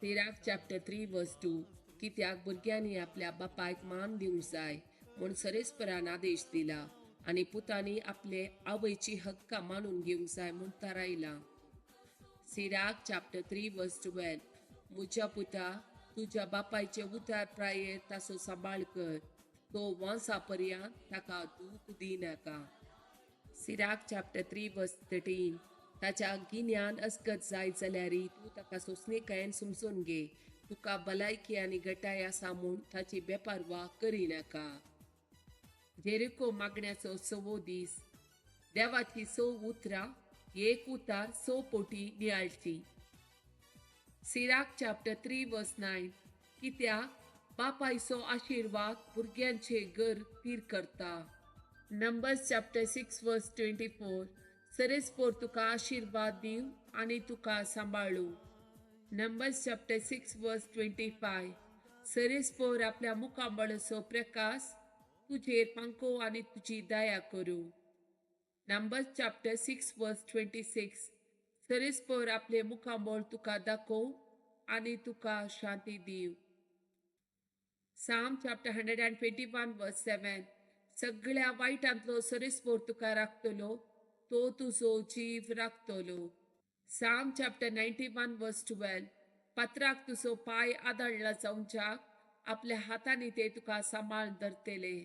Sirach chapter 3 verse 2 कित्याक भुरग्यांनी आपल्या बापायक मान दिवंक जाय म्हूण सरेस्परान आदेश दिला आणि पुतांनी आपले आवयची हक्का मानून घेवंक जाय म्हूण थारायला. Sirach chapter 3 verse 12 मुझ्या पुता तुझ्या बापायचे उतार प्रायेर ताचो सांबाळ कर, तो वंसापर्यंत ताका दूख दिनाका. Sirach chapter 3 verse 13 ताच्या गिन्यान असगत जाय जाल्यारी तूं ताका सोंसणेकायेन समजून घे, तुका भलायकी आनी गटाय आसा म्हूण ताची बेपारवा करिनाका. जेरिको मागण्याचो 6वो दीस. देवाची 6 उतरां, एक उतार 6 पोटी नियाळची. Sirach chapter 3 verse 9 कित्याक बापायचो आशिर्वाद भुरग्यांचे घर तीर करता. Numbers chapter 6 verse 24 सरेस्पोर तुका आशिर्वाद दिव आनी तुका सांबाळू. Numbers chapter 6 verse 25 सरेस्पोर आपल्या मुखाबळचो प्रकाश तुझेर पांको आनी तुजी दया करू. Numbers chapter 6 verse 26 सरेस्पोर आपले मुखाबळ तुका दाखोव आनी तुका शांती दिव. Psalm chapter 121 verse 7 सगळ्या वायटांतलो सरेस्पोर तुका राखतलो, तो तुजो जीव राखतलो. Psalm chapter 91 verse 12 पत्राक तुजो पाय आदळला जावंच्याक आपल्या हातांनी ते तुका सांबाळून धरतले.